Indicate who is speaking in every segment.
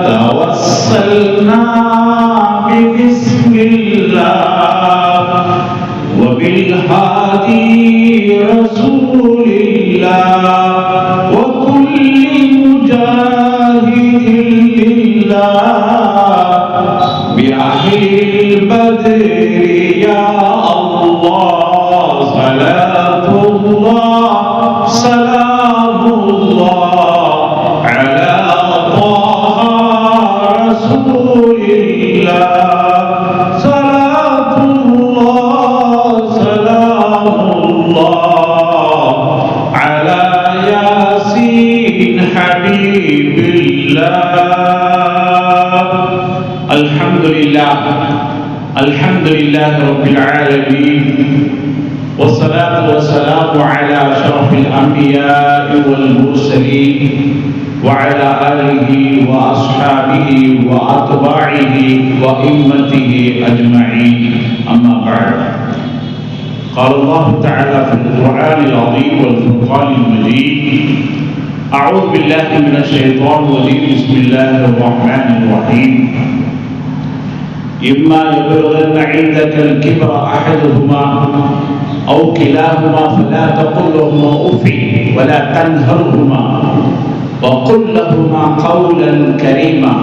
Speaker 1: توسلنا ببسم الله وبالهادي رسول الله وكل مجاهد لله بأهل البدر يا الله صلاة الله سلام الله على طه رسول الله صلاة الله سلام الله على ياسين حبيب الله. الحمد لله رب العالمين والصلاة والسلام على أشرف الأنبياء والمرسلين وعلى آله وأصحابه وأتباعه وأئمته أجمعين أما بعد. قال الله تعالى في القرآن العظيم والفرقان المجيد: أعوذ بالله من الشيطان الرجيم بسم الله الرحمن الرحيم. إما يبلغن عندك الكبر أحدهما أو كلاهما فلا تقل لهما أف ولا تنهرهما وقل لهما قولا كريما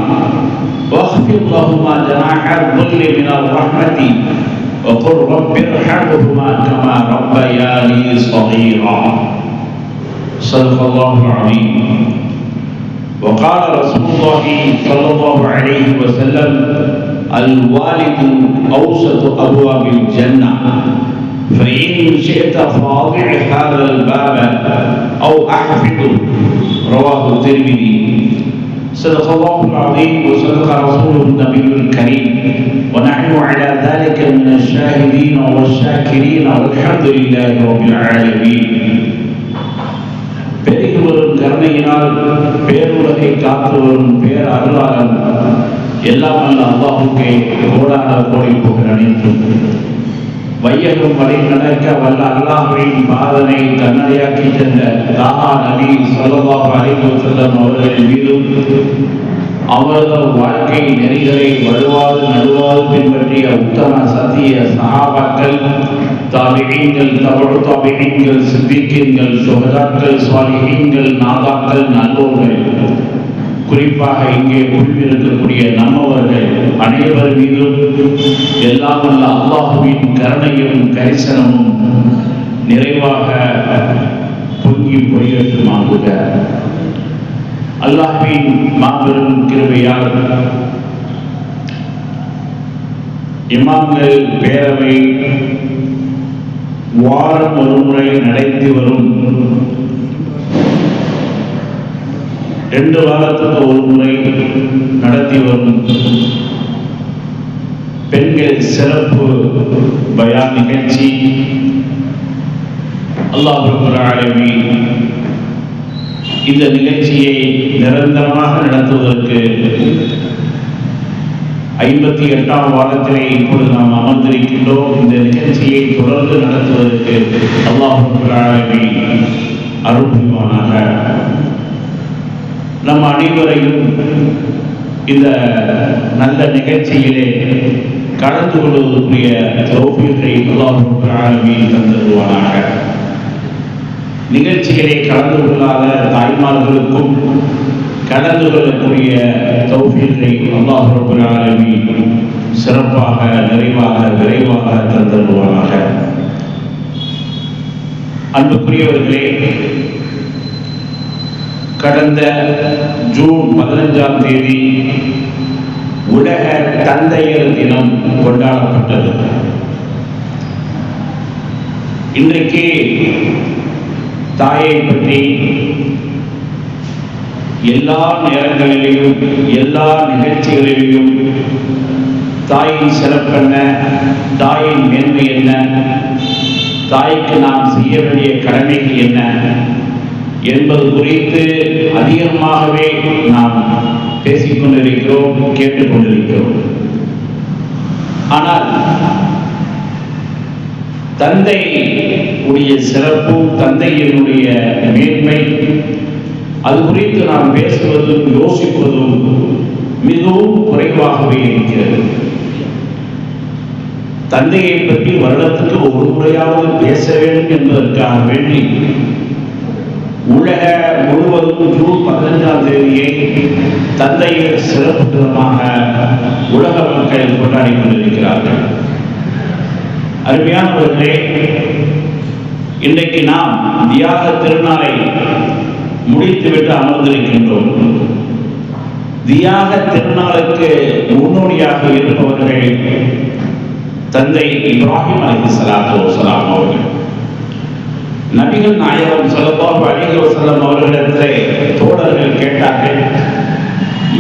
Speaker 1: واخفض لهما جناح الذل من الرحمة وقل رب ارحمهما كما ربياني صغيرا. صدق الله العظيم. وقال رسول الله صلى الله عليه وسلم: الوالد أوسط أبواب الجنة فإن شئت فاضع هذا الباب أو أحفظه. رواه الترمذي. صدق الله العظيم وصدق رسوله النبي الكريم ونحن على ذلك من الشاهدين والشاكرين والحمد لله رب العالمين. பெருகி வரும் கருணையினால் பேருலகை காத்து வரும் பேர் அருளாளன் எல்லாம் அல்ல அல்லாஹுக்கே கோடான கோடி புகழ் அனைத்தும். வையகம் வழி நடக்க வல்ல அல்லாஹ்வின் பாதனை கண்ணடையாக்கி சென்ற தாஹா நபி ஸல்லல்லாஹு அலைஹி வஸல்லம் அவர்களின் மீதும் அவரது வாழ்க்கை நெறிகளை வலுவாது நடுவாது பின்பற்றிய உத்தம சத்திய சஹாபாக்கள், தாபிஈன்கள், தபஉ தாபிஈன்கள், சித்திகீன்கள், சுஹதாக்கள், சாலிஹீன்கள், நாதாக்கள், நல்லோர்கள், குறிப்பாக இங்கே குழுவிருக்கக்கூடிய நம்மவர்கள் அனைவர் மீதும் எல்லாம் வல்ல அல்லாஹுவின் கருணையும் கரிசனமும் நிறைவாக பொங்கி பொழியட்டுமாகுக. அல்லாஹ்வின் மாபெரும் கிருபையால் இமாம்கள் பேரவை வாரம் ஒரு முறை நடத்தி வரும் 2 வாரத்துக்கு ஒரு முறை நடத்தி வரும் பெண்கள் சிறப்பு பயான் நிகழ்ச்சி அல்லாஹ் ரப்பல் ஆலமீன் இந்த நிகழ்ச்சியை நிரந்தரமாக நடத்துவதற்கு 58ஆம் வாரத்திலே இப்பொழுது நாம் அமர்ந்திருக்கின்றோம். இந்த நிகழ்ச்சியை தொடர்ந்து நடத்துவதற்கு அல்லாஹ் ரப்பல் ஆலமீன் அருள் புரிவானாக. நம் அனைவரையும் இந்த நல்ல நிகழ்ச்சியிலே கலந்து கொள்வதற்குரிய தௌஃபீகை அல்லாஹ் ரப்பல் ஆலமீன் தந்தருவானாக. நிகழ்ச்சிகளை கலந்து கொள்ளாத தாய்மார்களுக்கும் கலந்து கொள்ளக்கூடிய தௌஃபீகை அல்லாஹ் ரப்பல் ஆலமீன் சிறப்பாக நிறைவாக விரைவாக தந்தருவானாக. அன்புக்குரியவர்களே, கடந்த ஜூன் 15ஆம் தேதி உலக தந்தையர் தினம் கொண்டாடப்பட்டது. இன்றைக்கு தாயை பற்றி எல்லா நேரங்களிலும் எல்லா நிகழ்ச்சிகளிலும் தாயின் சிறப்பென்ன, தாயின் மேன்மை என்ன, தாய்க்கு நாம் செய்ய வேண்டிய கடமைகள் என்ன என்பது குறித்து அதிகமாகவே நாம் பேசிக்கொண்டிருக்கிறோம், கேட்டுக்கொண்டிருக்கிறோம். ஆனால் தந்தை உடைய சிறப்பும் தந்தையினுடைய மேன்மை அது குறித்து நாம் பேசுவதும் யோசிப்பதும் குறைவாகவே இருக்கிறது. தந்தையை பற்றி வருடத்துக்கு ஒரு முறையாவது பேச வேண்டும் என்பதற்காக வேண்டி உலக முழுவதும் ஜூன் 15ஆம் தேதியை தந்தையர் சிறப்பு தினமாக உலக மக்கள் கொண்டாடி கொண்டிருக்கிறார்கள். அருமையானவர்களே, இன்றைக்கு நாம் தியாக திருநாளை முடித்துவிட்டு அமர்ந்திருக்கின்றோம். தியாக திருநாளுக்கு முன்னோடியாக இருப்பவர்கள் தந்தை இப்ராஹிம் அலைஹிஸ்ஸலாத்து வஸலாம் அவர்கள். நபிகள் நாயகம் ஸல்லல்லாஹு அலைஹி வஸல்லம் அவர்களிடத்திலே தோழர்கள் கேட்டார்கள்,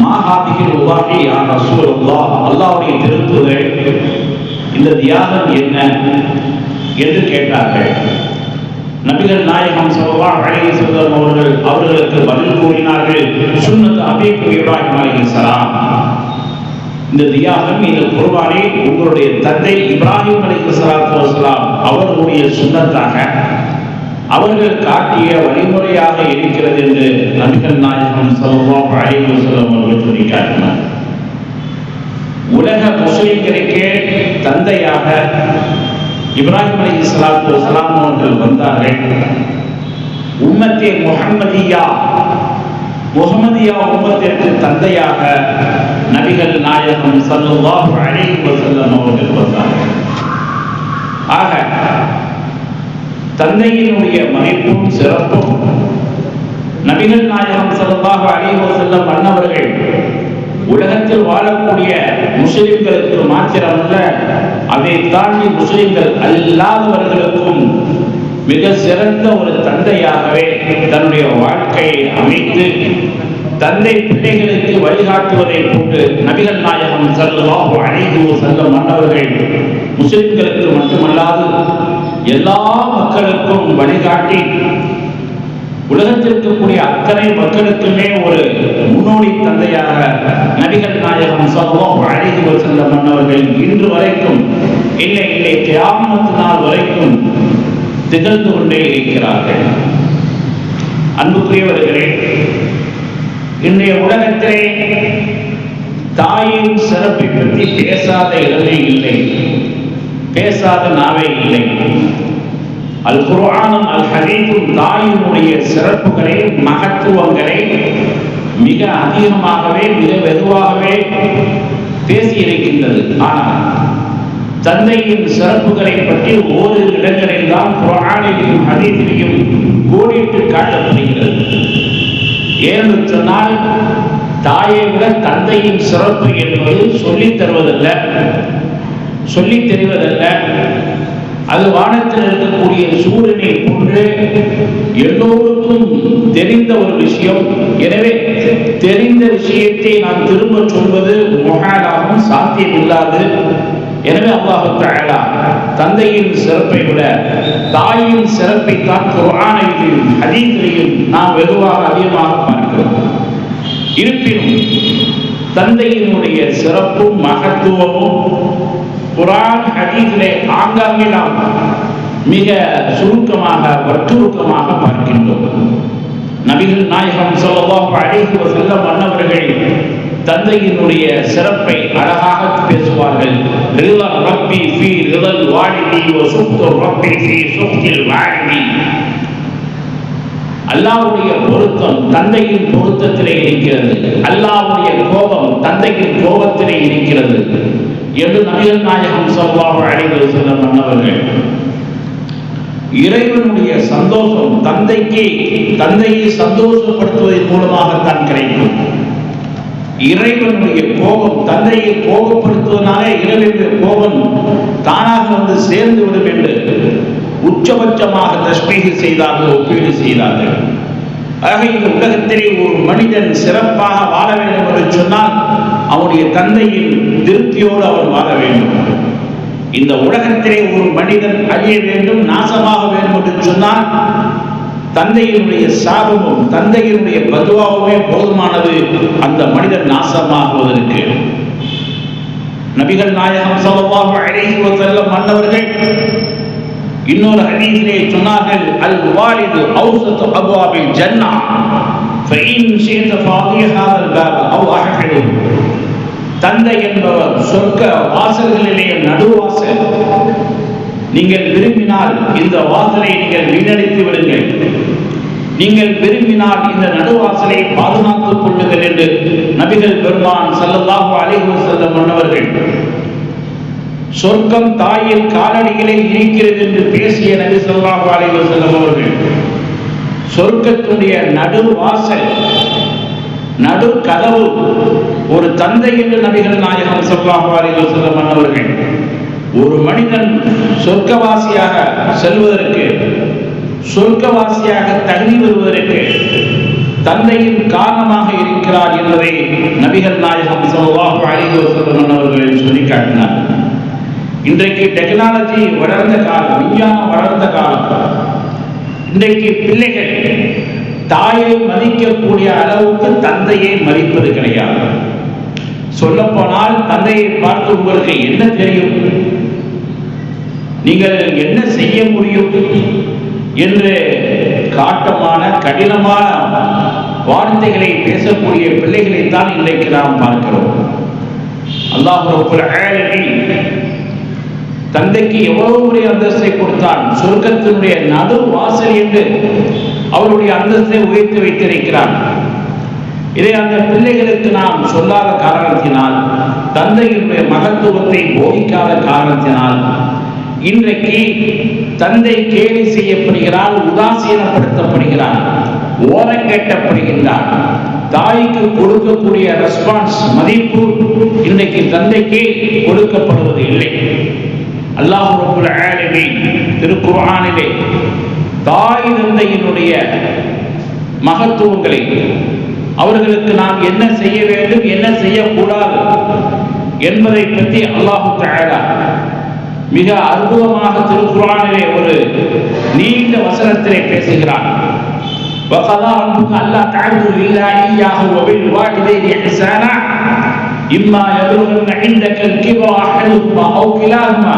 Speaker 1: மா ஹாதிஹில் உதாஹி யா ரசூலல்லாஹ், அல்லாஹ்வுடைய திருத்தூதரே, இந்த தியாகம் என்ன என்று கேட்டார்கள். நபிகள் நாயகம் ஸல்லல்லாஹு அலைஹி வஸல்லம் அவர்களுக்கு பதில் கூறினார்கள், சுன்னத் அபீக்கும் இப்ராஹிம் அலைஹிஸ்ஸலாம். இந்த தியாகம், இந்த குர்பானை உங்களுடைய தந்தை இப்ராஹிம் அலைஹிஸ்ஸலாத்து வஸலாம் அவர்களுடைய சுன்னத்தாக அவர்கள் காட்டிய வழிமுறையாக இருக்கிறது என்று நபிகள் நாயகம் ஸல்லல்லாஹு அலைஹி வஸல்லம் அவர்கள் சொல்லி காட்டினார். உலக முஸ்லிம்களுக்கே தந்தையாக இப்ராஹிம் அலைஹிஸ்ஸலாத்து வஸலாம் அவர்கள் வந்தார்கள். உம்மத்தே முஹம்மதியா உம்மத்திற்கு தந்தையாக நபிகள் நாயகம் ஸல்லல்லாஹு அலைஹி வஸல்லம் அவர்கள் வந்தார்கள். ஆக தந்தையினுடைய மதிப்பும் சிறப்பும் நபிகள் நாயகம் ஸல்லல்லாஹு அலைஹி வஸல்லம் அன்னவர்கள் உலகத்தில் வாழக்கூடிய முஸ்லிம்களுக்கு மாத்திரமல்ல, அதை தாண்டி முஸ்லிம்கள் அல்லாதவர்களுக்கும் மிக சிறந்த ஒரு தந்தையாகவே தன்னுடைய வாழ்க்கையை அமைத்து தந்தை பிள்ளைகளுக்கு வழிகாட்டுவதை போன்று நபிகள் நாயகம் ஸல்லல்லாஹு அலைஹி வஸல்லம் அன்னவர்கள் முஸ்லிம்களுக்கு மட்டுமல்லாது எல்லா மக்களுக்கும் வழிகாட்டி உலகத்தில் இருக்கக்கூடிய அத்தனை மக்களுக்குமே ஒரு முன்னோடி தந்தையாக நபிகள் நாயகம் ஸல்லல்லாஹு அலைஹி வஸல்லம் அன்னவர்கள் இன்று வரைக்கும் இல்லை கியாமத் நாள் வரைக்கும் திகழ்ந்து கொண்டே இருக்கிறார்கள். அன்புக்குரியவர்களே, இன்றைய உலகத்திலே தாயின் சிறப்பை பற்றி பேசாத இடமே இல்லை, பேசாத நாவே இல்லை. அல் குர்ஆனும் அல் ஹதீஸும் தாயினுடைய சிறப்புகளை மகத்துவங்களை மிக அதிகமாகவே மிக வெகுவாகவே பேசியிருக்கின்றது. ஆனால் தந்தையின் சிறப்புகளை பற்றி ஓரிரு இடங்களில் தான் குர்ஆனிலும் ஹதீஸிலும் கோடிட்டு காட்டப்படுகிறது. ஏன்னு சொன்னால், தாயை விட தந்தையின் சிறப்பு என்பது சொல்லித் தருவதல்ல, சொல்லித் தெரிவதல்ல. அது வானத்தில் இருக்கக்கூடிய சூரியனை போன்று எல்லோருக்கும் தெரிந்த ஒரு விஷயம். எனவே தெரிந்த விஷயத்தை நாம் திரும்ப சொல்வது முஹாலாகும், சாத்தியம் இல்லாது. எனவே அல்லாஹ் தஆலா தந்தையின் சிறப்பை விட தாயின் சிறப்பை தான் குர்ஆனிலும் ஹதீஸிலும் நாம் வெகுவாக அதிகமாக பார்க்கிறோம். இருப்பினும் தந்தையினுடைய சிறப்பும் மகத்துவமும் குர்ஆன் ஹதீஸிலே ஆங்காங்கே நாம் மிக சுருக்கமாக வற்றுருக்கமாக பார்க்கின்றோம். நபிகள் நாயகம் ஸல்லல்லாஹு அலைஹி வஸல்லம் அன்னவர்கள் தந்தையினுடைய சிறப்பை அழகாக பேசுவார்கள். ரிலா ரப்பி ஃபீ ரிலல் வாலிதி வ சுக்து ரப்பி ஃபீ சுக்தில் வாலிதி. அல்லாஹ்வுடைய பொருத்தம் தந்தையின் பொருத்தத்திலே இருக்கிறது, அல்லாஹ்வுடைய கோபம் தந்தையின் கோபத்திலே இருக்கிறது என்று நபிகள் நாயகம் ஸல்லல்லாஹு அலைஹி வஸல்லம் அன்னவர்கள். இறைவனுடைய சந்தோஷம் தந்தையை சந்தோஷப்படுத்துவதன் மூலமாகத்தான் கிடைக்கும். இறைவனுடைய கோபம் தந்தையை கோபப்படுத்துவதனாலே இறைவனுடைய கோபம் தானாக வந்து சேர்ந்து விடும் என்று உச்சபட்சமாக தஸ்பீஹ் செய்தார்கள், ஒப்பீடு செய்தார்கள். ஆக இந்த உலகத்திலே ஒரு மனிதன் சிறப்பாக வாழ வேண்டும் என்று சொன்னால் அவனுடைய தந்தையின் திருப்தியோடு அவன் வாழ வேண்டும். இந்த உலகத்திலே ஒரு மனிதன் அழிய வேண்டும், நாசமாக வேண்டும் என்று சொன்னால் தந்தையினுடைய சாபமும் தந்தையினுடைய பதுவாவுமே போதுமானது அந்த மனிதன் நாசமாகுவதற்கு. நபிகள் நாயகம் ஸல்லல்லாஹு அலைஹி வஸல்லம் அன்னவர்கள் இன்னொரு ஹதீஸிலே சொன்னார்கள், அல் வாலிது அவ்ஸத்து அப்வாபில் ஜன்னah ஃபஇன் ஷி'த ஃபாதி ஹாதல் பாப் அவ் அஹ்ஃபிது. தந்தை என்பவர் சொர்க்க வாசல்களிலே நடுவாசல். நீங்கள் விரும்பினால் இந்த வாசலை நீங்கள் வீணடித்து விடுங்கள், நீங்கள் விரும்பினால் இந்த நடுவாசலை பாதுகாத்துக் கொள்ளுங்கள் என்று நபிகள் பெருமான் ஸல்லல்லாஹு அலைஹி வஸல்லம் அவர்கள் சொர்க்கம் தாயின் காலடியிலே இருக்கிறது என்று பேசிய நபி ஸல்லல்லாஹு அலைஹி வஸல்லம் அவர்கள் சொர்க்கத்துடைய நடுவாசல், நடு கதவு ஒரு தந்தை என்று நபிகள் நாயகம் ஸல்லல்லாஹு அலைஹி வஸல்லம் அவர்கள் ஒரு மனிதன் சொர்க்கவாசியாக செல்வதற்கு, சொர்க்கவாசியாக தகுதி வருவதற்கு தந்தையின் காரணமாக இருக்கிறார் என்பதை நபிகள் நாயகம் ஸல்லல்லாஹு அலைஹி வஸல்லம் அவர்கள் சொல்லிக்காட்டினார். இன்றைக்கு டெக்னாலஜி வளர்ந்த காலம், விஞ்ஞானம் வளர்ந்த காலம். இன்றைக்கு பிள்ளைகள் தாயை மதிக்கக்கூடிய அளவுக்கு தந்தையை மதிப்பது கிடையாது. சொல்ல போனால் தந்தையை பார்த்து உங்களுக்கு என்ன தெரியும், நீங்கள் என்ன செய்ய முடியும் என்று காட்டமான கடினமான வார்த்தைகளை பேசக்கூடிய பிள்ளைகளைத்தான் இன்றைக்கு நாம் பார்க்கிறோம். அல்லாஹ் ரப்பல் ஆலமீன் தந்தைக்கு எவ்வளவு பெரிய அந்தஸ்தை கொடுத்தான். சொர்க்கத்தினுடைய நடு வாசல் என்று அவருடைய அந்தஸ்தை உயர்த்தி வைத்திருக்கிறார். இதை அந்த பிள்ளைகளுக்கு நாம் சொல்லாத காரணத்தினால், தந்தையினுடைய மகத்துவத்தை போதிக்காத காரணத்தினால் இன்றைக்கு தந்தை கேலி செய்யப்படுகிறார், உதாசீனப்படுத்தப்படுகிறார், ஓரங்கட்டப்படுகின்றார். தாய்க்கு கொடுக்கக்கூடிய ரெஸ்பான்ஸ், மதிப்பு இன்றைக்கு தந்தைக்கு கொடுக்கப்படுவது இல்லை. அல்லாஹ் ரப்பல் ஆலமீன் திருக்குர்ஆனிலே தாய் தந்தையினுடைய மகத்துவங்களை, அவர்களுக்கு நாம் என்ன செய்ய வேண்டும், என்ன செய்யக்கூடாது என்பதை பற்றி அல்லாஹ் தஆலா மிக அற்புதமாக திருக்குர்ஆனிலே ஒரு நீண்ட வசனத்திலே பேசுகிறார். وَقَضَىٰ رَبُّكَ أَلَّا تَعْبُدُوا إِلَّا إِيَّاهُ وَبِالْوَالِدَيْنِ إِحْسَانًا إِمَّا يَبْلُغَنَّ عِندَكَ الْكِبَرَ أَحَدُهُمَا أَوْ كِلَاهُمَا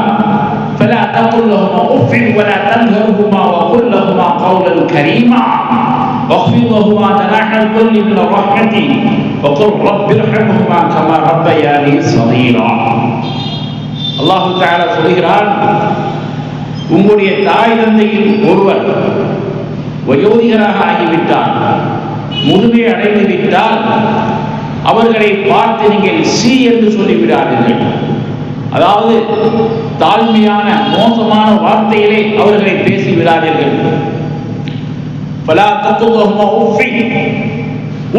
Speaker 1: فَلَا تَقُل لَّهُمَا أُفٍّ وَلَا تَنْهَرْهُمَا وَقُل لَّهُمَا قَوْلًا كَرِيمًا وَاخْفِضْ لَهُمَا جَنَاحَ الذُّلِّ مِنَ الرَّحْمَةِ وَقُل رَّبِّ ارْحَمْهُمَا كَمَا رَبَّيَانِي صَغِيرًا. அல்லாஹ் தஆலா சொல்கிறான், உங்களுடைய தாய் தந்தையில் ஒருவர் வயோதிகராக ஆகிவிட்டார், முதுமை அடைந்து விட்டால் அவர்களை பார்த்து நீங்கள் சி என்று சொல்லிவிடாதீர்கள். அதாவது தாழ்மையான மோசமான வார்த்தையிலே அவர்களை பேசிவிடாதீர்கள். பலா தத்துவமா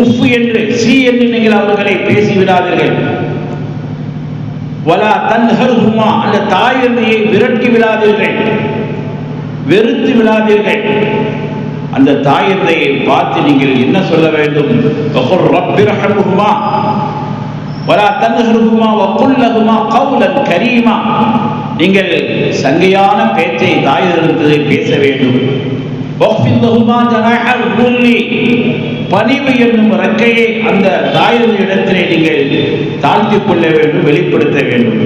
Speaker 1: உஃப் என்று சி என்று நீங்கள் அவர்களை பேசிவிடாதீர்கள். வலா தன்ஹர்ஹுமா, அந்த தாய் தந்தையை விரட்டி விடாதீர்கள், வெறுத்து விடாதீர்கள். அந்த தாய் தந்தையை பார்த்து நீங்கள் என்ன சொல்ல வேண்டும்? வகுர் ரப்பிர்ஹம்ஹுமா வலா தன்ஹர்ஹுமா வகுல் லஹுமா கௌலன் கரீமா. நீங்கள் சங்கையான பேச்சை தாய் தந்தையை பேச வேண்டும். வக்ஃபித் லஹுமா ஜனாஹல் துல்லி, பணிவு என்னும் ரெக்கையை அந்த தாய் தந்தையிடத்திலே நீங்கள் தாழ்த்திக் கொள்ள வேண்டும், வெளிப்படுத்த வேண்டும்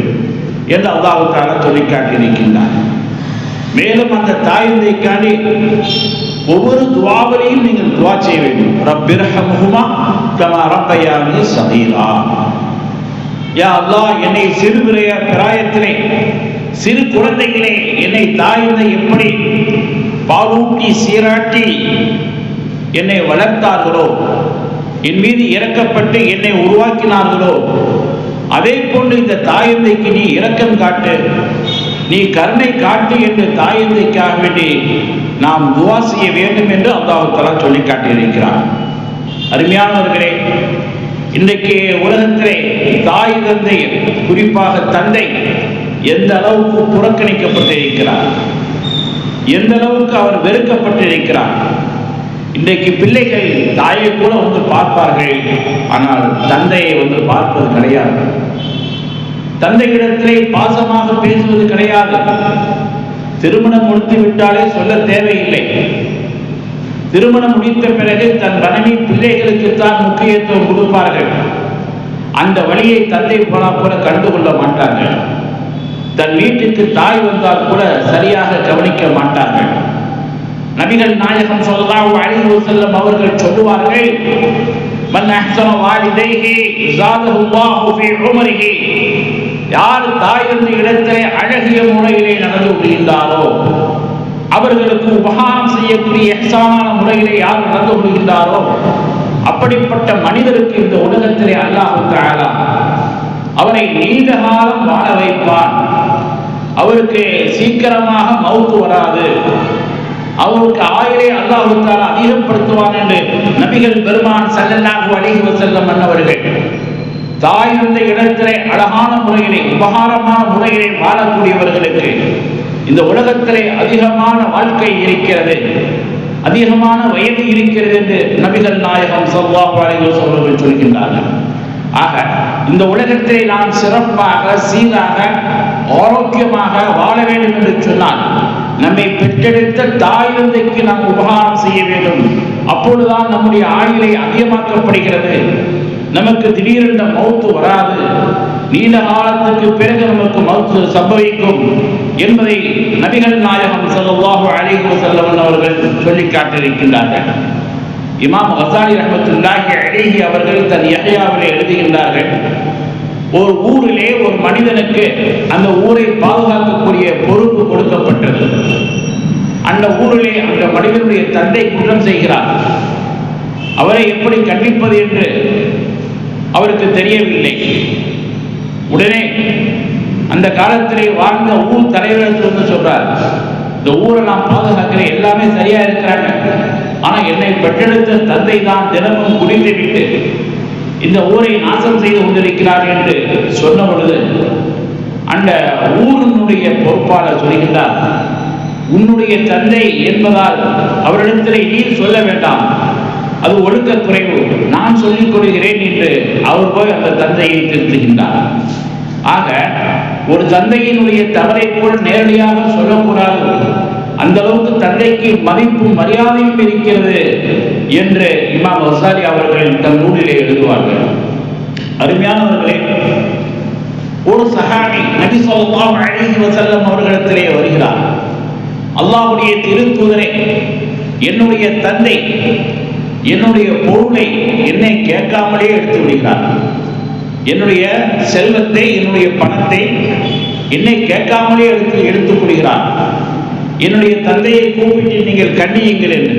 Speaker 1: என்று அல்லாஹ் தஆலா சொல்லிக் காட்டியிருக்கின்றார். மேலும் அந்த தாய் தந்தைக்காண்டி ஒவ்வொரு துஆவிலையும் நீங்கள் துஆ செய்ய வேண்டும். ரப்பிர்ஹம்ஹுமா கமா ரப்பயானி ஸகீரா. யா அல்லாஹ், என்னை சிறு பிராயத்திலே, சிறு குழந்தைகளே என்னை தாய் தந்தை எப்படி பாலூட்டி சீராட்டி என்னை வளர்த்தார்களோ, என் மீது இரக்கப்பட்டு என்னை உருவாக்கினார்களோ, அதே போன்று இந்த தாய் தந்தைக்கு நீ இரக்கம் காட்டு, நீ கருணை காட்டு என்று தாய் தந்தைக்காக வேண்டி நாம் துஆ செய்ய வேண்டும் என்று அல்லாஹ் தஆலா சொல்லி காட்டியிருக்கிறார். அருமையானவர்களே, இன்றைக்கு உலகத்திலே தாய் தந்தை, குறிப்பாக தந்தை எந்த அளவுக்கு புறக்கணிக்கப்பட்டிருக்கிறார், எந்த அளவுக்கு அவர் வெறுக்கப்பட்டிருக்கிறார். இன்றைக்கு பிள்ளைகள் தாயை கூட வந்து பார்ப்பார்கள், ஆனால் தந்தையை வந்து பார்ப்பது கிடையாது. தந்தையிடத்திலே பாசமாக பேசுவது கிடையாது. திருமணம் முடித்து விட்டாலே சொல்ல தேவையில்லை. திருமணம் முடித்த பிறகு தன் மனைவி பிள்ளைகளுக்குத்தான் முக்கியத்துவம் கொடுப்பார்கள். அந்த வழியை தந்தை போனால் கூட கண்டுகொள்ள மாட்டார்கள். தன் வீட்டுக்கு தாய் வந்தால் கூட சரியாக கவனிக்க மாட்டார்கள். நபிகள் நாயகம் ஸல்லல்லாஹு அலைஹி வஸல்லம் அவர்கள் சொல்லுவார்கள், மன் அஹ்ஸன வாலிதைஹி ஸாதஹு அல்லாஹு ஃபீ உமரிஹி, யார் தாய் என்ற இடத்திலே அழகிய முறையிலே நடந்து கொள்கின்றாரோ, அவர்களுக்கு உபகாரம் செய்யக்கூடிய இஹ்சானான முறையிலே யார் நடந்து கொள்கின்றாரோ, அப்படிப்பட்ட மனிதருக்கு இந்த உலகத்திலே அல்லாஹ் தஆலா அவரை நீண்ட காலம் வாழ வைப்பான். அவருக்கு சீக்கிரமாக மௌத்து வராது, அவருக்கு ஆயுளை அல்லாஹ் தஆலா அதிகப்படுத்துவான் என்று நபிகள் பெருமான் ஸல்லல்லாஹு அலைஹி வஸல்லம் அன்னவர்கள் தாய் என்ற இடத்திலே அழகான முறையிலே உபகாரமான முறையிலே வாழக்கூடியவர்களுக்கு இந்த உலகத்திலே அதிகமான வாழ்க்கை இருக்கிறது, அதிகமான வயது இருக்கிறது என்று நபிகள் நாயகம் ஸல்லல்லாஹு அலைஹி வஸல்லம் சொல்கின்றார்கள். ஆக இந்த உலகத்திலே நாம் சிறப்பாக சீராக ஆரோக்கியமாக வாழ வேண்டும் என்று சொன்னால் நம்மை பெற்றெடுத்த தாய் தந்தைக்கு நாம் உபகாரம் செய்ய வேண்டும். அப்பொழுதுதான் நம்முடைய ஆயுளை அதிகமாக்கப்படுகிறது, நமக்கு திடீரென்ற மௌத்து வராது, நீண்ட காலத்துக்கு பிறகு நமக்கு மௌத்து சம்பவிக்கும் என்பதை நபிகள் நாயகம் ஸல்லல்லாஹு அலைஹி வஸல்லம் அவர்கள் சொல்லி காட்டியிருக்கின்றார்கள். இமாம் கஸாலி ரஹ்மத்துல்லாஹி அலைஹி அவர்கள் தன் யஹ்யாவிலே எழுதுகின்றார்கள், ஒரு ஊரிலே ஒரு மனிதனுக்கு அந்த ஊரை பாதுகாக்கக்கூடிய பொறுப்பு கொடுக்கப்பட்டது. அந்த ஊரிலே அந்த மனிதனுடைய தந்தை குற்றம் செய்கிறார். அவரை எப்படி கண்டிப்பது என்று அவருக்கு தெரியவில்லை. உடனே அந்த காலத்திலே வாழ்ந்த ஊர் தலைவர்கள் வந்து சொல்றார், இந்த ஊரை நான் பாதுகாக்கிறேன், எல்லாமே சரியா இருக்கிறாங்க, ஆனா என்னை பெற்றெடுத்த தந்தை தான் தினமும் குடித்து விட்டு இந்த ஊரை நாசம் செய்து கொண்டிருக்கிறார் என்று சொன்ன பொழுது அந்த ஊரினுடைய பொறுப்பாளர் சொல்கின்றார், உன்னுடைய தந்தை என்பதால் அவரிடத்திலே நீ சொல்ல வேண்டாம், அது ஒழுக்க குறைவு, நான் சொல்லிக் கொள்கிறேன் என்று அவர் போய் அந்த தந்தையை திருத்துகின்றார். ஆக ஒரு தந்தையினுடைய தவறை போல் நேரடியாக சொல்லக்கூடாது, அந்த அளவுக்கு தந்தைக்கு மதிப்பும் மரியாதையும் இருக்கிறது என்று இமாம் கஸாலி அவர்கள் தன் நூலிலே எழுதுவார்கள். அருமையானவர்களே, ஒரு சஹாபி நபி ஸல்லல்லாஹு அலைஹி வஸல்லம் அவர்களிடத்திலே வருகிறார். அல்லாஹ்வுடைய திருத்தூதரே, என்னுடைய தந்தை என்னுடைய பொருளை என்னை கேட்காமலே எடுத்து விடுகிறார், என்னுடைய செல்வத்தை என்னுடைய பணத்தை என்னை கேட்காமலே எடுத்துக் கொள்கிறார், என்னுடைய தந்தையை கூப்பிட்டு நீங்கள் கண்டியுங்கள் என்று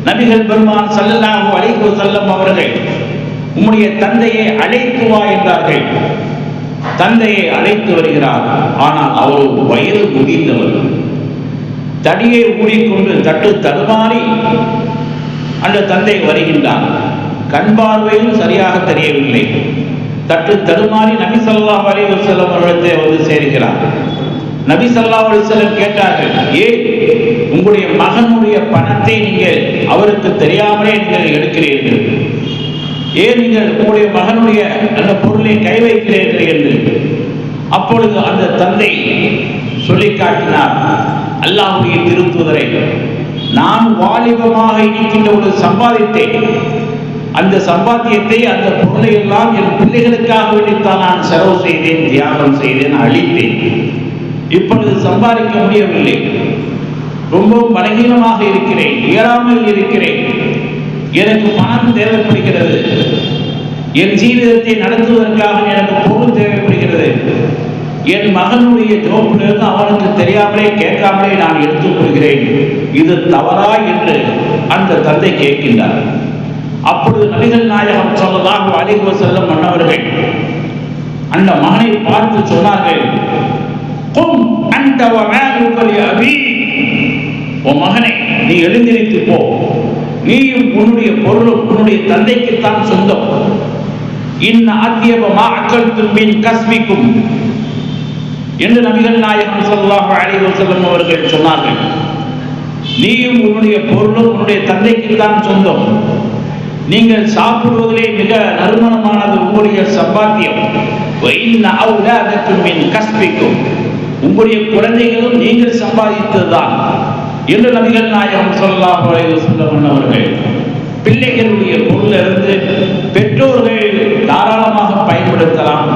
Speaker 1: நபிகள் பெருமான் ஸல்லல்லாஹு அலைஹி வஸல்லம் அவர்கள் உம்முடைய தந்தையை அழைத்து வா என்றார்கள். தந்தையை அழைத்து வருகிறார். ஆனால் அவர் வயது முதிர்ந்தவர், தடியை ஊடிக்கொண்டு தட்டு தடுமாறி அந்த தந்தை வருகின்றார். கண் பார்வையும் சரியாக தெரியவில்லை, தட்டு தடுமாறி நபி ஸல்லல்லாஹு அலைஹி வஸல்லம் அவர்களிடத்தை வந்து சேர்கிறார். நபி ஸல்லல்லாஹு அலைஹி வஸல்லம் கேட்டார்கள், ஏன் உங்களுடைய மகனுடைய பணத்தை நீங்கள் அவருக்கு தெரியாமலே நீங்கள் எடுக்கிறீர்கள், ஏன் நீங்கள் உங்களுடைய மகனுடைய அந்த பொருளை கை வைக்கிறீர்கள் என்று. அப்பொழுது அந்த தந்தை சொல்லி காட்டினார், அல்லாஹ்வுடைய திருத்தூதரை, நான் வாலிபமாக இருக்கின்ற ஒரு சம்பாதித்தேன், அந்த சம்பாத்தியத்தை அந்த பொருளை எல்லாம் என் பிள்ளைகளுக்காக வேண்டித்தான் நான் செலவு செய்தேன், தியாகம் செய்தேன், அழித்தேன். இப்பொழுது சம்பாதிக்க முடியவில்லை, ரொம்பவும் பலகீனமாக இருக்கிறேன், இயலாமல் இருக்கிறேன், எனக்கு பணம் தேவைப்படுகிறது, என் ஜீவிதத்தை நடத்துவதற்காக எனக்கு பொருள் தேவைப்படுகிறது, என் மகனுடைய ஜோப்பிலிருந்து அவனுக்கு தெரியாமலே கேட்காமலே நான் எடுத்துக் கொள்கிறேன், இது தவறா என்று அந்த தந்தை கேட்கின்றார். அப்பொழுது நபிகள் நாயகம் ஸல்லல்லாஹு அலைஹி வஸல்லம் அன்னவர்கள் அந்த மகனை பார்த்து சொன்னார்கள், கும் அன்த வ மாலுக லி அபீக், ஓ மகனே, நீ எழுந்திருத்து போ, நீயும் உன்னுடைய பொருளும் உன்னுடைய தந்தைக்குத்தான் சொந்தம். இன்ன அத்யப மா அகல்தும் மின் கஸ்பிக்கும் என்று நபிகள் நாயகம் ஸல்லல்லாஹு அலைஹி வஸல்லம் அவர்கள் சொன்னார்கள். நீயும் உன்னுடைய பொருளும் உன்னுடைய தந்தைக்குத்தான் சொந்தம், நீங்கள் சாப்பிடுவதிலே மிக நறுமணமானது உங்களுடைய சம்பாத்தியம். உங்களுடைய குழந்தைகளும் நீங்கள் சம்பாதித்ததுதான் என்று நபிகள் நாயகம் ஸல்லல்லாஹு அலைஹி வஸல்லம் அவர்கள் பிள்ளைகளுடைய பொருளிலிருந்து பெற்றோர்கள் தாராளமாக பயன்படுத்தலாம்,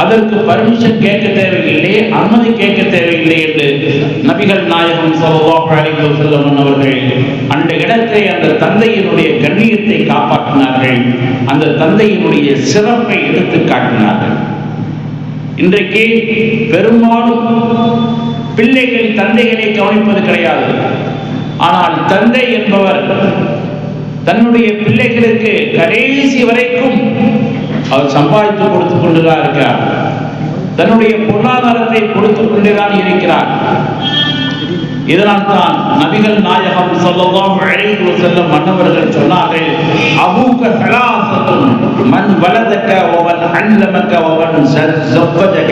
Speaker 1: அது அதற்கு பர்மிஷன் கேட்க தேவையில்லை, அனுமதி கேட்க தேவையில்லை என்று நபிகள் நாயகம் ஸல்லல்லாஹு அலைஹி வஸல்லம் அவர்கள் அந்த இடத்தை அந்த தந்தையினுடைய கண்ணியத்தை காப்பாற்றினார்கள், அந்த தந்தையினுடைய சிறப்பை எடுத்து காட்டினார்கள். இன்றைக்கு பெரும்பாலும் பிள்ளைகள் தந்தைகளை கவனிப்பது கிடையாது. ஆனால் தந்தை என்பவர் தன்னுடைய பிள்ளைகளுக்கு கடைசி வரைக்கும் அவர் சம்பாதித்து கொடுத்துக் கொண்டுதான் இருக்கிறார், தன்னுடைய பொருளாதாரத்தை கொடுத்துக் கொண்டுதான் இருக்கிறார். இதனால் தான் நபிகள் நாயகம் ஸல்லல்லாஹு அலைஹி வஸல்லம் மன்னவர்கள் சொன்னார்கள், அபூக ஸலாஸத்துன் மன் வலதக வ மன் அல்லமக வ மன் ஸவ்வஜக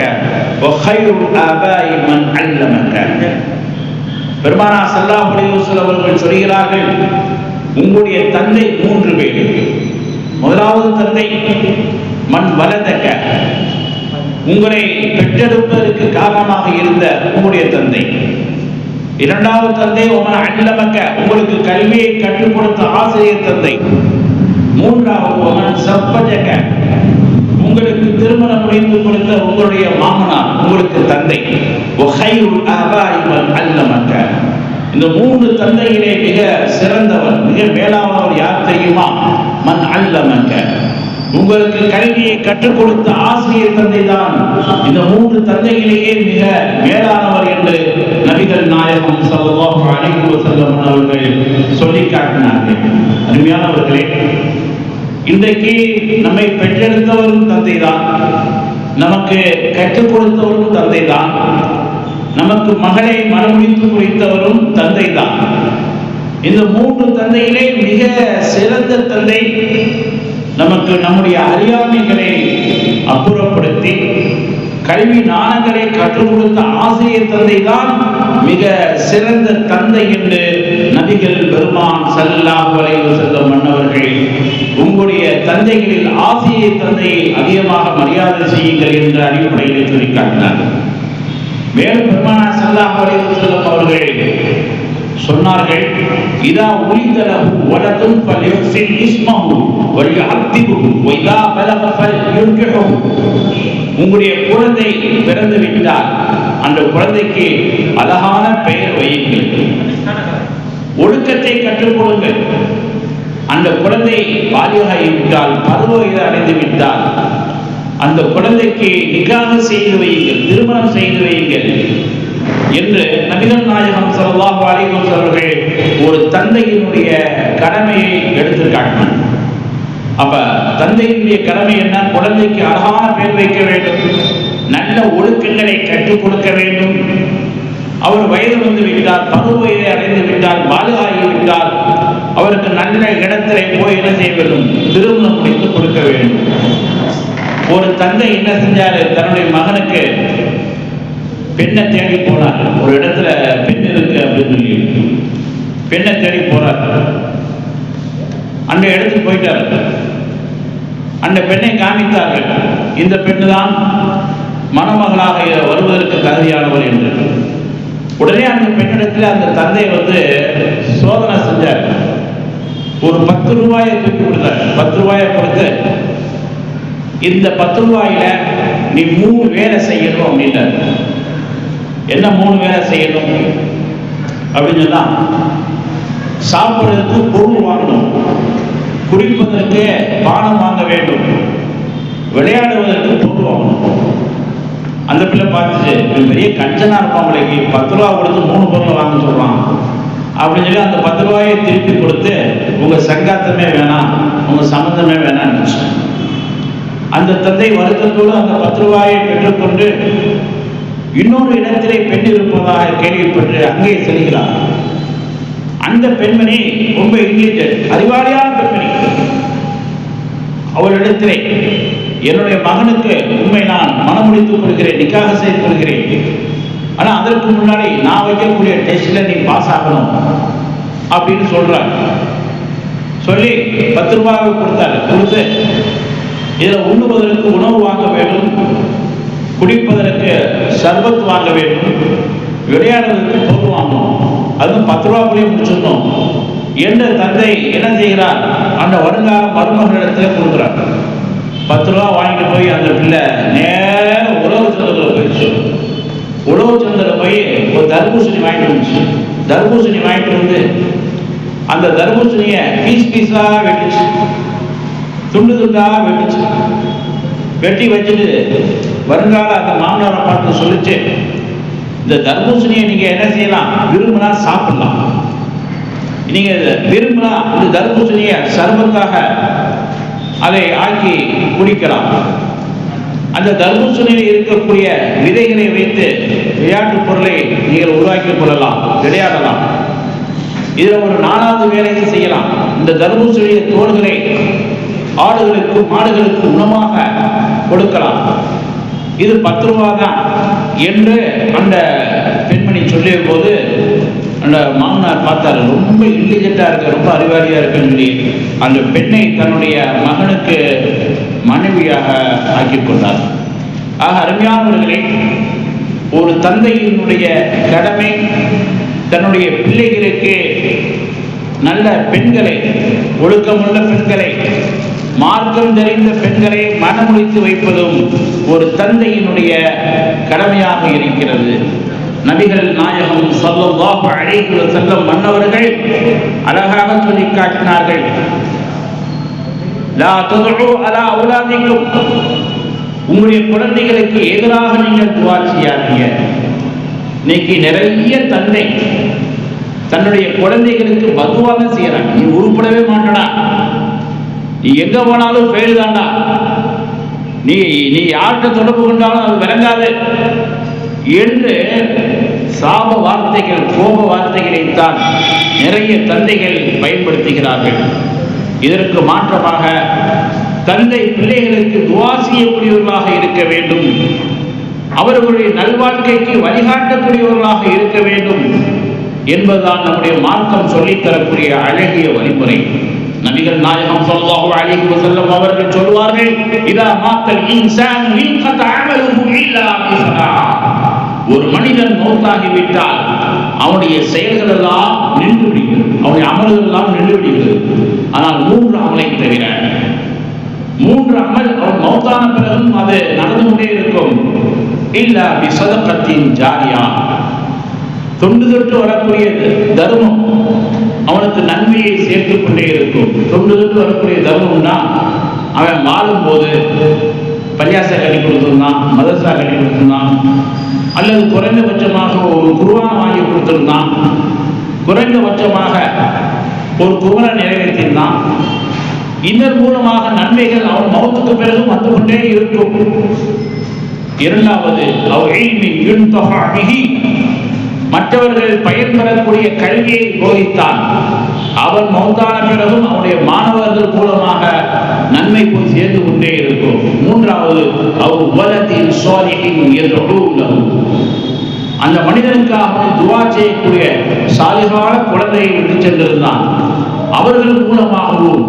Speaker 1: வ கைருல் ஆபாஇ மன் அல்லமக. பெருமானார் ஸல்லல்லாஹு அலைஹி வஸல்லம் அவர்கள் சொல்கிறார்கள், உங்களுடைய தந்தை 3 பேர். முதலாவது தந்தை மன் வலதக, உங்களை பெற்றெடுப்பதற்கு காரணமாக இருந்த உங்களுடைய தந்தை. இரண்டாவது தந்தை ஒமன் அல்லமக்க, உங்களுக்கு கல்வியை கற்றுக் கொடுத்த ஆசிரியர் தந்தை. மூன்றாவது ஒமன் ஸவ்வஜக, உங்களுக்கு திருமணம் முடித்து கொடுத்த உங்களுடைய மாமனார், உங்களுக்கு தந்தை. வ கைருல் ஆபாஇ மன் அல்லமக்க. இந்த 3 தந்தையிலே மிக சிறந்தவர், மிக மேலானவர் யார் தெரியுமா? மன் அல்லமக்க, உங்களுக்கு கல்வியை கற்றுக் கொடுத்த ஆசிரியர் தந்தை தான் இந்த 3 தந்தையிலேயே மிக மேலானவர் என்று நபிகள் நாயகம் ஸல்லல்லாஹு அலைஹி வஸல்லம் அவர்கள் சொல்லி காட்டினார்கள். அருமையானவர்களே, இன்றைக்கு நம்மை பெற்றெடுத்தவரும் தந்தை தான், நமக்கு கற்றுக் கொடுத்தவரும் தந்தை தான், நமக்கு மகளை மனமுடித்து குறித்தவரும் தந்தை தான். இந்த 3 தந்தையிலே மிக சிறந்த தந்தை நமக்கு நம்முடைய அறியாமைகளை அப்புறப்படுத்தி கல்வி ஞானங்களை கற்றுக் கொடுத்த ஆசிரியர் தந்தை தான் மிக சிறந்த தந்தை என்று நபிகள் பெருமான் ஸல்லல்லாஹு அலைஹி வஸல்லம் மன்னவர்கள் உங்களுடைய தந்தைகளில் ஆசிரியர் தந்தையை அதிகமாக மரியாதை செய்யுங்கள் என்ற அடிப்படையில் சொல்லி காட்டினார்கள். மேலும் பெருமானார் ஸல்லல்லாஹு அலைஹி வஸல்லம் அவர்கள் சொன்னார்கள், இதா உலிதலஹு வலதுன் ஃபல்யுஹ்சின் இஸ்மஹு வல்யுஅத்திபுஹு வ இதா பலக ஃபல்யுன்கிஹு. உங்களுடைய குழந்தை பிறந்து விட்டால் அந்த குழந்தைக்கு அழகான பெயர் வையுங்கள், ஒழுக்கத்தை கற்றுக் கொடுங்கள். அந்த குழந்தை பாலிகாகிவிட்டால், பருவ வயது அடைந்து விட்டால் அந்த குழந்தைக்கு நிக்காஹ் செய்து வையுங்கள், திருமணம் செய்து வையுங்கள் என்று நபிகள் நாயகம் ஸல்லல்லாஹு அலைஹி வஸல்லம் அவர்கள் ஒரு தந்தையினுடைய கடமையை எடுத்து காட்டினார். அப்ப தந்தையினுடைய கடமை என்ன? குழந்தைக்கு அழகான பெயர் வைக்க வேண்டும், நல்ல ஒழுக்கங்களை கற்றுக் கொடுக்க வேண்டும். அவர் வயது வந்து விட்டார், பருவ வயதை அடைந்து விட்டார், பாலிகாகி விட்டார், அவருக்கு நல்ல இடத்திலே போய் என்ன செய்ய வேண்டும்? திருமணம் முடித்து கொடுக்க வேண்டும். ஒரு தந்தை என்ன செஞ்சாரு? தன்னுடைய மகனுக்கு பெண்ணை தேடி போனார். ஒரு இடத்துல பெண் இருக்கு அப்படின்னு சொல்லி பெண்ணை தேடி போறார். அந்த இடத்துக்கு போயிட்டார். அந்த பெண்ணை காமித்தார்கள், இந்த பெண்ணு தான் மணமகளாக வருவதற்கு தகுதியானவர் என்று. உடனே அந்த பெண்ணிடத்தில் அந்த தந்தை வந்து சோதனை செஞ்சார். ஒரு 10 ரூபாயை தூக்கி கொடுத்தார். 10 ரூபாயை கொடுத்து, இந்த 10 ரூபாயில நீ 3 வேலை செய்யணும் அப்படின்றார். என்ன 3 வேலை செய்யணும் அப்படின்னு சொன்னா, சாப்பிடுறதுக்கு பொருள் வாங்கணும், குடிப்பதற்கு பானம் வாங்க வேண்டும், விளையாடுவதற்கு பொருள் வாங்கணும். அந்த பிள்ளை பார்த்துச்சு, பெரிய கஞ்சனா இருப்பாங்களுக்கு 10 ரூபா கொடுத்து 3 பொருளை வாங்க சொல்றான் அப்படின்னு சொல்லி அந்த 10 ரூபாயை திருப்பி கொடுத்து, உங்க சங்காத்தமே வேணாம், உங்க சம்பந்தமே வேணாம்னு. அந்த தந்தை வருத்தத்தோடு அந்த 10 ரூபாயை பெற்றுக்கொண்டு இன்னொரு இடத்திலே பெண் இருப்பதாக கேள்விப்பட்டு அங்கே செல்கிறார். அந்த பெண்மணி ரொம்ப அறிவாளியான பெண்மணி. அவரிடத்திலே, என்னுடைய மகனுக்கு உண்மை நான் மனமுடித்துக் கொள்கிறேன், நிக்காக செய்து கொள்கிறேன், ஆனா அதற்கு முன்னாடி நான் வைக்கக்கூடிய டெஸ்ட்ல நீ பாஸ் ஆகணும் அப்படின்னு சொல்றார். சொல்லி 10 ரூபாய் கொடுத்தாரு. கொடுத்து, இதில் உண்ணுவதற்கு உணவு வாங்க வேண்டும், குடிப்பதற்கு சர்பத் வாங்க வேண்டும், விளையாடுவதற்கு பொருள் வாங்கணும், அதுவும் 10 ரூபாய்க்குள்ளே முடிச்சிடணும் என்ற தந்தை என்ன செய்கிறார்? அந்த வருங்கால மருமகளிடத்தில் கொடுக்குறார். 10 ரூபா வாங்கிட்டு போய் அந்த பிள்ளை நேரம் உலோச்சந்திர போய் ஒரு தர்பூசணி வாங்கிட்டு வந்துச்சு. தர்பூசணி வாங்கிட்டு வந்து அந்த தர்பூசணியை பீஸா வெட்டிச்சு, துண்டு துண்டா வெட்டிச்சு. வெட்டி வச்சுட்டு வருங்கால அந்த மாமனாரை பார்த்து சொல்லிச்சு, இந்த தர்பூசணியை நீங்க என்ன செய்யலாம், விரும்பினா சாப்பிடலாம், நீங்க விரும்பினா இந்த தர்பூசணியை சர்பத்தாக அதை ஆக்கி குடிக்கலாம். அந்த தர்பூசணியில் இருக்கக்கூடிய விதைகளை வைத்து விளையாட்டு பொருளை நீங்கள் உருவாக்கிக் கொள்ளலாம், விளையாடலாம். இதில் ஒரு 4வது வேலையை செய்யலாம். இந்த தர்பூசணிய தோள்களை ஆடுகளுக்கு மாடுகளுக்கு உணவாக கொடுக்கலாம். இது 10 ரூபா தான் என்று அந்த பெண்மணி சொல்லிய போது அந்த மாமனார் பார்த்தாரு, ரொம்ப இன்டெலிஜென்ட்டா இருக்கு, ரொம்ப அறிவாளியா இருக்குன்னு சொல்லி அந்த பெண்ணை தன்னுடைய மகனுக்கு மனைவியாக ஆக்கிக் கொண்டார். ஆக அருமையானவர்களே, ஒரு தந்தையினுடைய கடமை தன்னுடைய பிள்ளைகளுக்கு நல்ல பெண்களை, ஒழுக்கமுள்ள பெண்களை, மார்க்கம் தெரிந்த பெண்களை மனமுடித்து வைப்பதும் ஒரு தந்தையினுடைய கடமையாக இருக்கிறது. நபிகள் நாயகம் ஸல்லல்லாஹு அலைஹி வஸல்லம் மன்னவர்கள் அழகாக சொல்லி காட்டினார்கள், லா ததுஉ அலா அவுலாதிக்கும், உங்களுடைய குழந்தைகளுக்கு எதிராக நீங்கள் துஆ செய்யாதீங்க. இன்னைக்கு நிறைய தந்தை தன்னுடைய குழந்தைகளுக்கு பதுவாக செய்யறாங்க. நீ உருப்படவே மாட்டடா, நீ எங்க போனாலும் ஃபெயில் தான்டா, நீ யார்கிட்ட தொடர்பு கொண்டாலும் அது விளங்காது என்று சாப வார்த்தைகள், கோப வார்த்தைகளைத்தான் நிறைய தந்தைகள் பயன்படுத்துகிறார்கள். இதற்கு மாற்றமாக தந்தை பிள்ளைகளுக்கு துஆ செய்யக்கூடியவர்களாக இருக்க வேண்டும், அவர்களுடைய நல்வாழ்க்கைக்கு வழிகாட்டக்கூடியவர்களாக இருக்க வேண்டும் என்பதுதான் நம்முடைய மார்க்கம் சொல்லித்தரக்கூடிய அழகிய வழிமுறை. நபிகள் நாயகம் ஸல்லல்லாஹு அலைஹி வஸல்லம் அவர்கள் சொல்வார்கள், இதா மாத்தல் இன்சான் இன்கத அமலுஹு இல்லா பிஸலா, ஒரு மனிதன் மௌத்தாகிவிட்டால் அவனுடைய செயல்கள் எல்லாம் நின்று விடுகிறது, அவனுடைய அமல்கள் எல்லாம் நின்று விடுகிறது. ஆனால் 3 அமலை தவிர 3 அமல் அவன் மௌத்தான பிறகும் அது நடந்து கொண்டே இருக்கும். இல்லா பிஸதகத்தின் ஜாரியா, தொண்டு தொட்டு வரக்கூடிய தர்மம் அவனுக்கு நன்மையை சேர்த்துக் கொண்டே இருக்கும். தொண்டு தொட்டு வரக்கூடிய தர்மம்னா அவன் வாழும் போது பள்ளியாசா கட்டி கொடுத்திருந்தான், மதரசா கட்டி கொடுத்திருந்தான், அல்லது குறைந்தபட்சமாக ஒரு குர்ஆன் வாங்கி கொடுத்திருந்தான், குறைந்தபட்சமாக ஒரு குர்ஆனை நிறைவேற்றியிருந்தான். இதன் மூலமாக நன்மைகள் அவன் மௌத்துக்கு பிறகு வந்து கொண்டே இருக்கும். 2வது அவ் இல்மின் யுன்தஃபா பிஹி, மற்றவர்கள் பயன்பெறக்கூடிய கல்வியை போதித்தான், அவன் மௌத்தான பிறகும் அவனுடைய மாணவர்கள் மூலமாக நன்மை போய் சேர்ந்து கொண்டே இருக்கும். 3வது அவ் வலதின் ஸாலிஹின் யதுஉ லஹு, அந்த மனிதனுக்காக துஆ செய்யக்கூடிய சாலிஹான குழந்தையை விட்டு சென்றிருந்தான், அவர்கள் மூலமாகவும்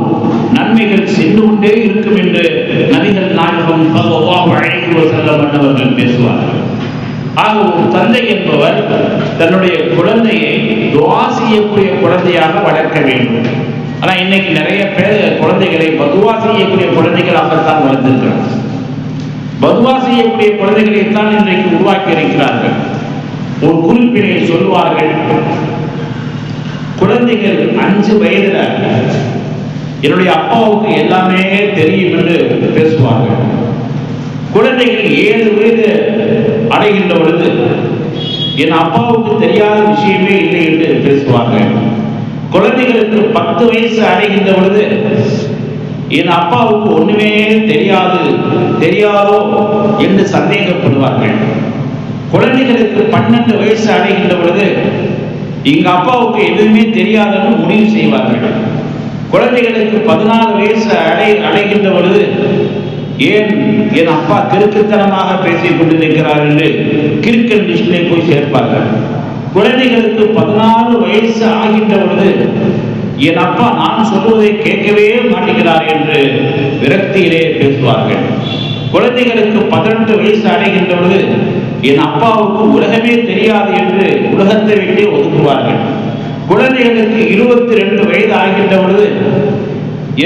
Speaker 1: நன்மைகள் சென்று கொண்டே இருக்கும் என்று நபிகள் நாயகம் ஸல்லல்லாஹு அலைஹி வஸல்லம் அவர்கள் பேசுவார்கள். ஆக ஒரு தந்தை என்பவர் தன்னுடைய குழந்தையை துஆ செய்யக்கூடிய குழந்தையாக வளர்க்க வேண்டும். ஆனா இன்னைக்கு நிறைய பேர் குழந்தைகளை பதுவா செய்யக்கூடிய குழந்தைகளாகத்தான் வளர்ந்திருக்கிறார். பதுவா செய்யக்கூடிய குழந்தைகளைத்தான் இன்றைக்கு உருவாக்கி இருக்கிறார்கள். ஒரு குறிப்பினை சொல்வார்கள், குழந்தைகள் 5 வயதுல என்னுடைய அப்பாவுக்கு எல்லாமே தெரியும் என்று பேசுவார்கள். குழந்தைகள் 7 வயது அடைகின்ற பொழுது என் அப்பாவுக்கு தெரியாத விஷயமே இல்லை என்று பேசுவார்கள். குழந்தைகளுக்கு 10 வயசு அடைகின்ற பொழுது என் அப்பாவுக்கு ஒண்ணுமே தெரியாதோ என்று சந்தேகப்படுவார்கள். குழந்தைகளுக்கு 12 வயசு அடைகின்ற பொழுது எங்க அப்பாவுக்கு எதுவுமே தெரியாதுன்னு முடிவு செய்வார்கள். குழந்தைகளுக்கு 14 வயசு அடைகின்ற பொழுது ஏன் என் அப்பா கிறுக்குத்தனமாக பேசிக் கொண்டிருக்கிறார் என்று கிறுக்கன் லிஸ்டிலே போய் சேர்ப்பார்கள். குழந்தைகளுக்கு 16 வயசு ஆகின்ற பொழுது என் அப்பா நான் சொல்வதை கேட்கவே மாட்டேங்கிறார் என்று விரக்தியிலே பேசுவார்கள். குழந்தைகளுக்கு 18 வயசு அடைகின்ற பொழுது என் அப்பாவுக்கு உலகமே தெரியாது என்று உலகத்தை விட்டே ஒதுக்குவார்கள். குழந்தைகளுக்கு 22 வயது ஆகின்ற பொழுது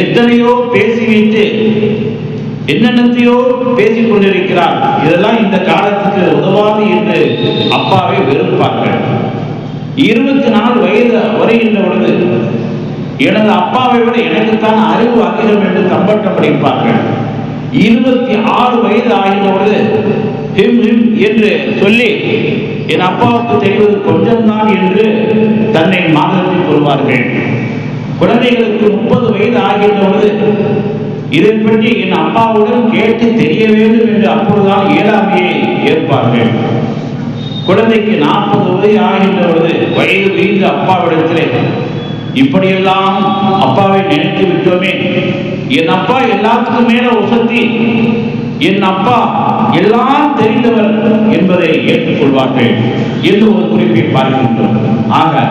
Speaker 1: எத்தனையோ பேசிவிட்டு என்னென்னத்தையோ பேசிக் கொண்டிருக்கிறார். இதெல்லாம் இந்த காலத்துக்கு உதவாது என்று அப்பாவை வெறுப்பார்கள். 24 வயது வருகின்ற பொழுது எனது அப்பாவை விட எனக்குத்தான் அறிவு அதிகம் என்று தம்பட்டம் அடிப்பார்கள். 26 வயது ஆகின்ற பொழுது ஹிம் ஹிம் என்று சொல்லி என் அப்பாவுக்கு தெரிவது கொஞ்சம்தான் என்று தன்னை மாதத்தில் கொள்வார்கள். குழந்தைகளுக்கு 30 வயது ஆகின்ற பொழுது இதை பற்றி என் அப்பாவுடன் கேட்டு தெரிய வேண்டும் என்று அப்பொழுதுதான் இயலாமையை ஏற்பார்கள். குழந்தைக்கு 40 வயது ஆகின்ற பொழுது வயது வீழ்ந்த அப்பாவிடத்திலே இப்படியெல்லாம் அப்பாவை நினைத்து விட்டோமே, என் அப்பா எல்லாத்துக்கும் மேல உசத்தி, என் அப்பா எல்லாம் தெரிந்தவர் என்பதை ஏற்றுக்கொள்வார்கள் என்று ஒரு குறிப்பை பார்க்கின்றோம். ஆக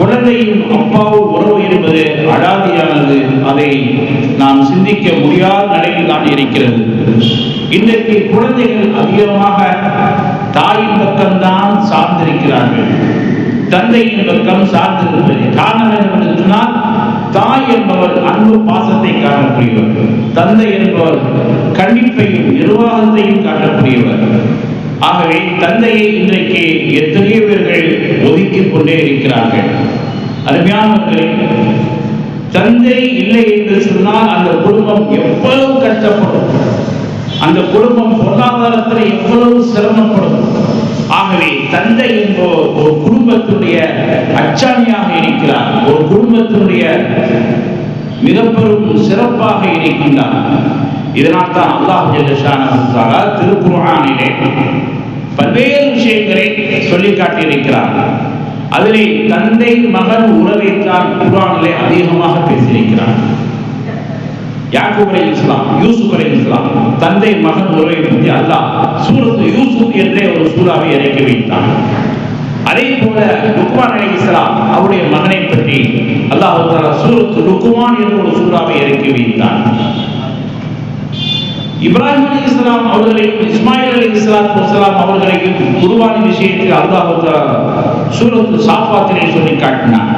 Speaker 1: குழந்தையும் அப்பாவும் உறவு என்பது அடாதியானது. அதை நாம் சிந்திக்க முடியாத நிலையில் தான் இருக்கிறது. இன்றைக்கு குழந்தைகள் அதிகமாக தாயின் பக்கம்தான் சார்ந்திருக்கிறார்கள், தந்தையின் பக்கம் சார்ந்திருப்பது. காரணம் என்னவென்று சொன்னால், தாய் என்பவர் அன்பு பாசத்தை காட்டக்கூடியவர், தந்தை என்பவர் கண்டிப்பையும் நிர்வாகத்தையும் காட்டக்கூடியவர். ஆகவே தந்தையை இன்றைக்கு எத்தனையோ பேர்கள் ஒதுக்கிக் கொண்டே இருக்கிறார்கள். அருமையானவர்களே, தந்தை இல்லை என்று சொன்னால் அந்த குடும்பம் எவ்வளவு கஷ்டப்படும், அந்த குடும்பம் பொருளாதாரத்தில் எவ்வளவு சிரமப்படும். ஆகவே தந்தை என்பவர் ஒரு குடும்பத்துடைய அச்சாணியாக இருக்கிறார், ஒரு குடும்பத்தினுடைய மிக பெரும் சிறப்பாக இருக்கின்றார். இதனால் தான் அல்லாஹ் ஜல்லஷானஹு தஆலா திருக்குர்ஆனிலே பல்வேறு விஷயங்களை சொல்லி காட்டியிருக்கிறார். அதிலே தந்தை மகன் உறவைத்தான் குர்ஆனிலே அதிகமாக பேசியிருக்கிறார். யாக்கூப் அலைஹிஸ்ஸலாம், யூசுப் அலைஹிஸ்ஸலாம் தந்தை மகன் உறவை பற்றி அல்லாஹ் சூரத்து யூசுப் என்றே ஒரு சூறாவை இறக்கி வைத்தான். அதே போல லுக்மான் அலைஹிஸ்ஸலாம் அவருடைய மகனை பற்றி அல்லாஹ் தஆலா சூரத்து லுக்மான் என்ற ஒரு சூறாவை இறக்கி வைத்தான். இப்ராஹிம் அலைஹிஸ்ஸலாம் அவர்களையும் இஸ்மாயில் அலைஹிஸ்ஸலாத்து வஸலாம் அவர்களையும் குர்ஆனின் விஷயத்தில் அல்லாஹ் தஆலா சூரத்து சாஃபாத்திலே சொல்லி காட்டினார்.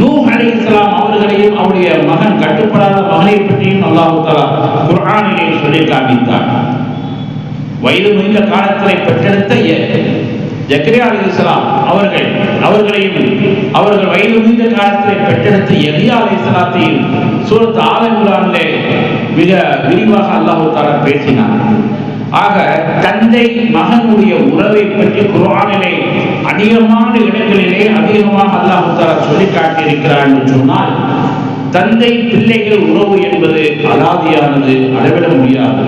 Speaker 1: நூஹ் அலைஹிஸ்ஸலாம் அவர்களையும் அவருடைய மகன் கட்டுப்படாத மகனை பற்றியும் அல்லாஹ் தஆலா குர்ஆனிலே சொல்லி காண்பித்தார். வயது முதிர்ந்த காலத்திலே பெற்றெடுத்த ஜக்கரியா அலைஹிஸ்ஸலாம் அவர்களையும் அவர்கள் வயது முதிர்ந்த காலத்திலே பெற்றெடுத்த யஹ்யா அலைஹிஸ்ஸலாத்தையும் சூரத் ஆல் இம்ரானிலே மிக விரிவாக அல்லாஹ் தஆலா பேசினார். ஆக தந்தை மகனுடைய உறவை பற்றி குர்ஆனிலே அதிகமான இடங்களிலே அதிகமாக அல்லாஹ் தஆலா சொல்லி காட்டியிருக்கிறார் என்று சொன்னால், தந்தை பிள்ளைகள் உறவு என்பது அலாதியானது, அளவிட முடியாது.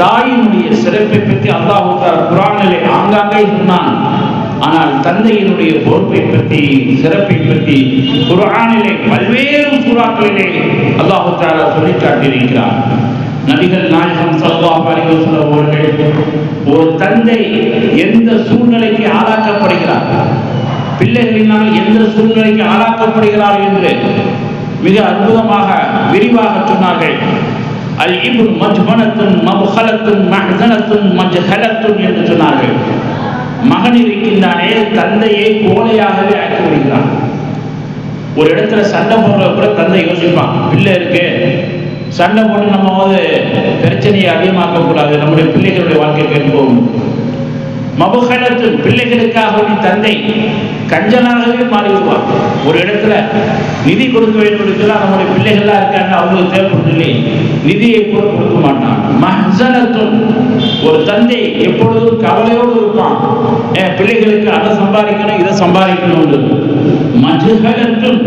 Speaker 1: தாயினுடைய சிறப்பை பற்றி அல்லாஹ் தஆலா குர்ஆனிலே ஆங்காங்கே சொன்னான். ஆனால் தந்தையினுடைய பொறுப்பை பற்றி, சிறப்பை பற்றி குர்ஆனிலே பல்வேறு சூறாக்களிலே அல்லாஹ் தஆலா சொல்லி காட்டியிருக்கிறார். நபிகள் நாயகம் ஸல்லல்லாஹு அலைஹி வஸல்லம் அவர்கள் ஒரு தந்தை எந்த சூழ்நிலைக்கு ஆளாக்கப்படுகிறார், பிள்ளைகளினால் எந்த சூழ்நிலைக்கு ஆளாக்கப்படுகிறார் என்று மிக அற்புதமாக விரிவாக சொன்னார்கள். அல் இப்னு மஜ்பனத்துன் மப்ஹலத்துன் மஹ்ஸனத்துன் மஜ்ஹலத்துன் என்று சொன்னார்கள். மகன் இருக்கின்றானே தந்தையை கோழையாகவே ஆக்கி விடுகிறான். ஒரு இடத்துல சண்டை போடுற கூட தந்தை யோசிப்பான், பிள்ளை இருக்கு, சண்டை போட்டு நம்ம பிரச்சனையை அதிகமாக்க கூடாது, நம்முடைய பிள்ளைகளுடைய வாழ்க்கை கேட்போம். மபுகலத்து பிள்ளைகளுக்காக தந்தை கஞ்சனாகவே மாறிவிடுவார். ஒரு இடத்துல நிதி கொடுக்க வேண்டும், நம்முடைய பிள்ளைகள்லாம் இருக்காங்க, அவங்களுக்கு தேவைப்படுது, நிதியை கூட கொடுக்க மாட்டான். மஹ்ஸனத்துன், ஒரு தந்தை எப்பொழுதும் கவலையோடு இருப்பான், என் பிள்ளைகளுக்கு அதை சம்பாதிக்கணும் இதை சம்பாதிக்கணும். மஜ்ஹலத்துன்,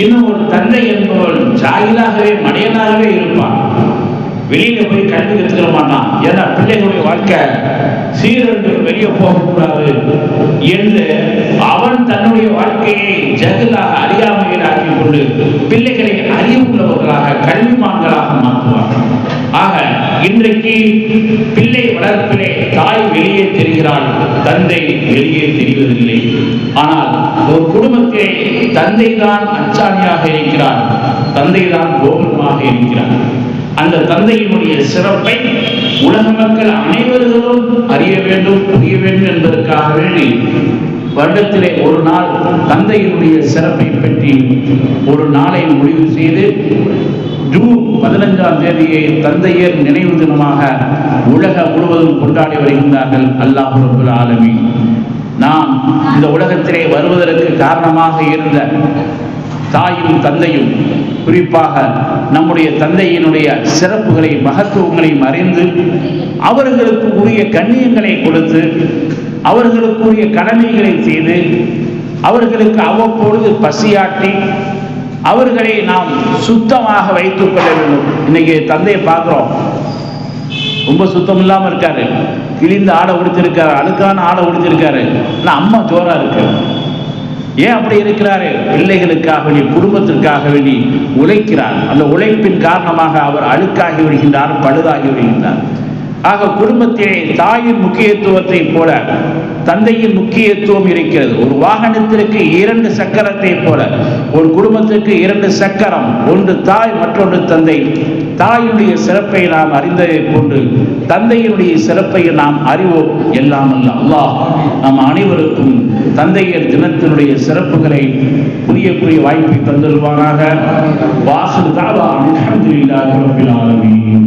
Speaker 1: இன்னும் ஒரு தந்தை என்பவன் ஜாகிலாகவே மடையனாகவே இருப்பான், வெளியில போய் கல்வி கற்றுக்க மாட்டான். ஏன்னா பிள்ளைகளுடைய வாழ்க்கை சீரழிந்து வெளியே போகக்கூடாது என்று அவன் தன்னுடைய வாழ்க்கையை ஜகலாக அறியாமையில் ஆக்கிக் கொண்டு பிள்ளைகளை அறிவுள்ளவர்களாக கல்விமான்களாக மாற்றுவார்கள். ஆக இன்றைக்கு பிள்ளை வளர்ப்பிலே தாய் வெளியே தெரிகிறாள், தந்தை வெளியே தெரிவதில்லை. ஆனால் ஒரு குடும்பத்திலே தந்தை தான் அச்சாணியாக இருக்கிறார், தந்தை தான் கோபுரமாக இருக்கிறார். அந்த தந்தையினுடைய சிறப்பை உலக மக்கள் அனைவர்களும் அறிய வேண்டும், புரிய வேண்டும் என்பதற்காக வேண்டி வருடத்திலே ஒரு நாள் தந்தையினுடைய சிறப்பை பற்றி ஒரு நாளை முடிவு செய்து ஜூன் 15ஆம் தேதியை தந்தையர் நினைவு தினமாக உலகம் முழுவதும் கொண்டாடி வருகின்றார்கள். அல்லாஹ் ரப்பல் ஆலமீன் நாம் இந்த உலகத்திலே வருவதற்கு காரணமாக இருந்த தாயும் தந்தையும், குறிப்பாக நம்முடைய தந்தையினுடைய சிறப்புகளை மகத்துவங்களையும் அறிந்து அவர்களுக்கு உரிய கண்ணியங்களை கொடுத்து அவர்களுக்குரிய கடமைகளை செய்து அவர்களுக்கு அவ்வப்பொழுது பசியாட்டி அவர்களை நாம் சுத்தமாக வைத்துக் கொள்ள வேண்டும். இன்னைக்கு தந்தையை பார்க்கிறோம், ரொம்ப சுத்தம் இல்லாம இருக்காரு, கிழிந்த ஆடை உடுத்திருக்காரு, அழுக்கான ஆடை உடுத்திருக்காரு. ஆனால் அம்மா ஜோரா இருக்கு. ஏன் அப்படி இருக்கிறாரு? பிள்ளைகளுக்காக வேண்டி, குடும்பத்திற்காக வேண்டி உழைக்கிறார். அந்த உழைப்பின் காரணமாக அவர் அழுக்காகி விடுகின்றார், பழுதாகி விடுகின்றார். ஆக குடும்பத்திலே தாயின் முக்கியத்துவத்தை போல தந்தையின் முக்கியத்துவம் இருக்கிறது. ஒரு வாகனத்திற்கு 2 சக்கரத்தை போல ஒரு குடும்பத்திற்கு 2 சக்கரம், ஒன்று தாய், மற்றொன்று தந்தை. தாயினுடைய சிறப்பை நாம் அறிந்ததை போன்று தந்தையினுடைய சிறப்பை நாம் அறிவோம். எல்லாம் அல்ல அல்லாஹ் நம் அனைவருக்கும் தந்தையர் தினத்தினுடைய சிறப்புகளை புரியக்கூடிய வாய்ப்பை தந்துள்வானாக. வாசல் தாவா அல்ஹம்துலில்லாஹி ரப்பில் ஆலமீன்.